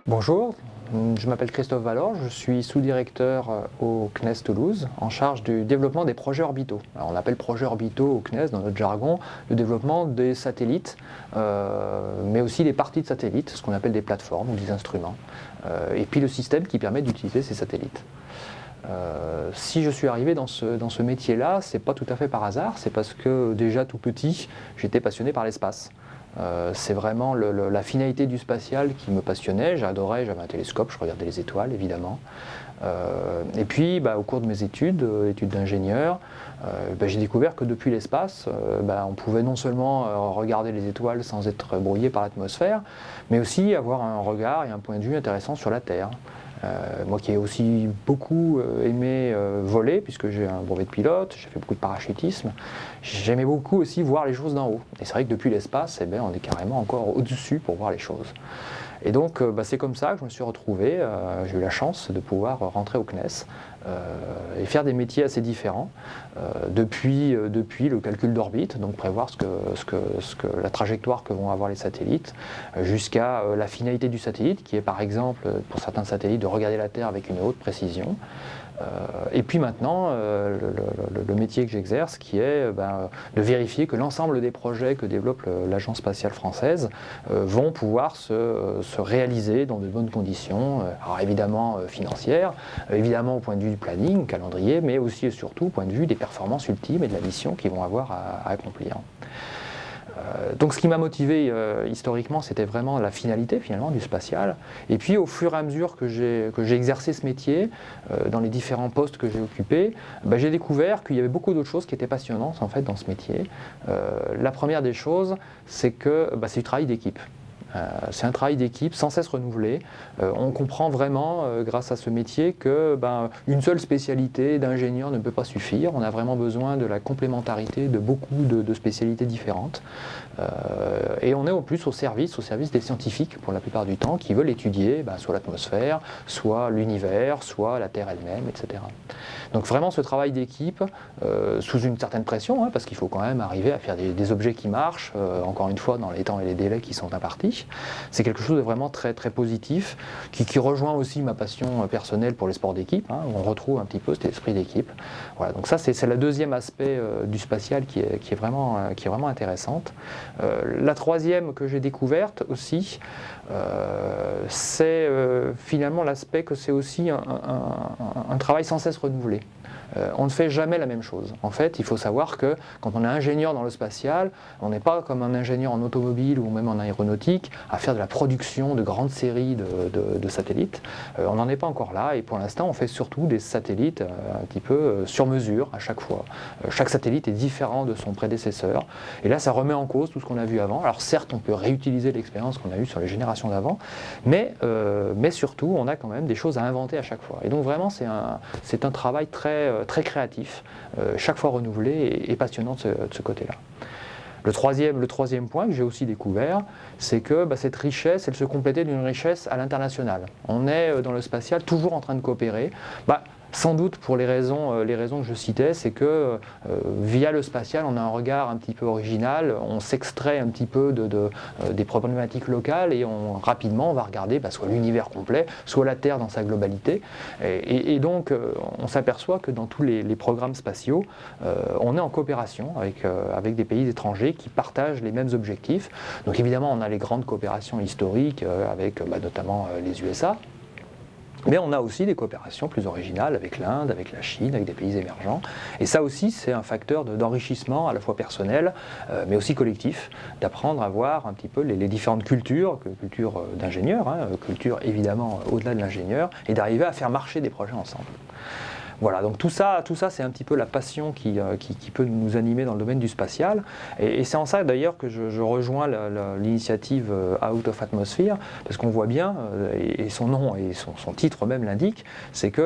Bonjour, je m'appelle Christophe Valor, je suis sous-directeur au CNES Toulouse en charge du développement des projets orbitaux. Alors on appelle projets orbitaux au CNES dans notre jargon le développement des satellites, mais aussi des parties de satellites, ce qu'on appelle des plateformes ou des instruments, et puis le système qui permet d'utiliser ces satellites. Si je suis arrivé dans ce métier-là, c'est pas tout à fait par hasard, c'est parce que déjà tout petit, j'étais passionné par l'espace. C'est vraiment la finalité du spatial qui me passionnait. J'adorais, j'avais un télescope, je regardais les étoiles évidemment. Et puis au cours de mes études d'ingénieur, j'ai découvert que depuis l'espace, on pouvait non seulement regarder les étoiles sans être brouillé par l'atmosphère, mais aussi avoir un regard et un point de vue intéressant sur la Terre. Moi qui ai aussi beaucoup aimé voler, puisque j'ai un brevet de pilote, j'ai fait beaucoup de parachutisme, j'aimais beaucoup aussi voir les choses d'en haut. Et c'est vrai que depuis l'espace, on est carrément encore au-dessus pour voir les choses. Et donc c'est comme ça que je me suis retrouvé, j'ai eu la chance de pouvoir rentrer au CNES et faire des métiers assez différents, depuis le calcul d'orbite, donc prévoir la trajectoire que vont avoir les satellites, jusqu'à la finalité du satellite, qui est par exemple, pour certains satellites, de regarder la Terre avec une haute précision. Et puis maintenant, le métier que j'exerce, qui est de vérifier que l'ensemble des projets que développe l'Agence spatiale française vont pouvoir se réaliser dans de bonnes conditions, alors évidemment financières, évidemment au point de vue du planning, calendrier, mais aussi et surtout au point de vue des performances ultimes et de la mission qu'ils vont avoir à accomplir. Donc ce qui m'a motivé historiquement, c'était vraiment la finalité finalement du spatial. Et puis au fur et à mesure que j'ai exercé ce métier, dans les différents postes que j'ai occupés, j'ai découvert qu'il y avait beaucoup d'autres choses qui étaient passionnantes en fait dans ce métier. La première des choses, c'est que c'est du travail d'équipe. C'est un travail d'équipe sans cesse renouvelé. On comprend vraiment, grâce à ce métier, que une seule spécialité d'ingénieur ne peut pas suffire. On a vraiment besoin de la complémentarité de beaucoup de spécialités différentes. Et on est en plus au service des scientifiques, pour la plupart du temps, qui veulent étudier soit l'atmosphère, soit l'univers, soit la Terre elle-même, etc. Donc vraiment ce travail d'équipe, sous une certaine pression, parce qu'il faut quand même arriver à faire des objets qui marchent, encore une fois, dans les temps et les délais qui sont impartis. C'est quelque chose de vraiment très, très positif, qui rejoint aussi ma passion personnelle pour les sports d'équipe, où on retrouve un petit peu cet esprit d'équipe. Voilà, donc ça c'est le deuxième aspect du spatial qui est vraiment intéressante. La troisième que j'ai découverte aussi, c'est finalement l'aspect que c'est aussi un travail sans cesse renouvelé. On ne fait jamais la même chose. En fait, il faut savoir que quand on est ingénieur dans le spatial, on n'est pas comme un ingénieur en automobile ou même en aéronautique à faire de la production de grandes séries de satellites. On n'en est pas encore là et pour l'instant, on fait surtout des satellites un petit peu sur mesure à chaque fois. Chaque satellite est différent de son prédécesseur et là, ça remet en cause tout ce qu'on a vu avant. Alors certes, on peut réutiliser l'expérience qu'on a eue sur les générations d'avant, mais surtout, on a quand même des choses à inventer à chaque fois. Et donc vraiment, c'est un travail très créatif, chaque fois renouvelé et passionnant de ce côté-là. Le troisième point que j'ai aussi découvert, c'est que cette richesse, elle se complétait d'une richesse à l'international. On est dans le spatial toujours en train de coopérer. Sans doute pour les raisons que je citais, c'est que via le spatial, on a un regard un petit peu original, on s'extrait un petit peu des problématiques locales et rapidement on va regarder soit l'univers complet, soit la Terre dans sa globalité. Et donc on s'aperçoit que dans tous les programmes spatiaux, on est en coopération avec des pays étrangers qui partagent les mêmes objectifs. Donc évidemment on a les grandes coopérations historiques avec notamment les USA. Mais on a aussi des coopérations plus originales avec l'Inde, avec la Chine, avec des pays émergents. Et ça aussi, c'est un facteur d'enrichissement à la fois personnel, mais aussi collectif, d'apprendre à voir un petit peu les différentes cultures d'ingénieurs, cultures évidemment au-delà de l'ingénieur, et d'arriver à faire marcher des projets ensemble. Voilà, donc tout ça c'est un petit peu la passion qui peut nous animer dans le domaine du spatial. Et c'est en ça d'ailleurs que je rejoins l'initiative Out of Atmosphere, parce qu'on voit bien, et son nom et son titre même l'indique, c'est que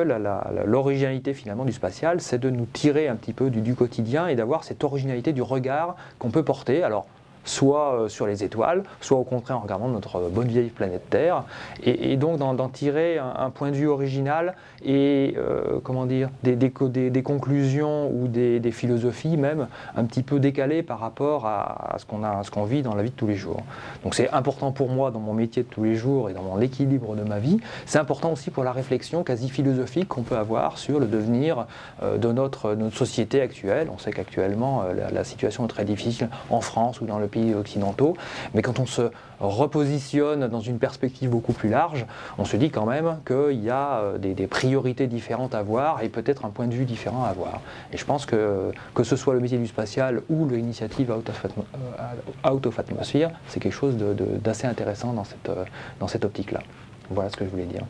l'originalité finalement du spatial, c'est de nous tirer un petit peu du quotidien et d'avoir cette originalité du regard qu'on peut porter. Alors, soit sur les étoiles, soit au contraire en regardant notre bonne vieille planète Terre, et donc d'en tirer un point de vue original et comment dire, des conclusions ou des philosophies même un petit peu décalées par rapport à ce qu'on vit dans la vie de tous les jours. Donc c'est important pour moi dans mon métier de tous les jours et dans mon équilibre de ma vie. C'est important aussi pour la réflexion quasi philosophique qu'on peut avoir sur le devenir de notre société actuelle. On sait qu'actuellement la situation est très difficile en France ou dans les pays occidentaux, mais quand on se repositionne dans une perspective beaucoup plus large, on se dit quand même qu'il y a des priorités différentes à voir et peut-être un point de vue différent à avoir. Et je pense que ce soit le métier du spatial ou l'initiative Out of Atmosphere, c'est quelque chose d'assez intéressant dans cette optique-là. Voilà ce que je voulais dire.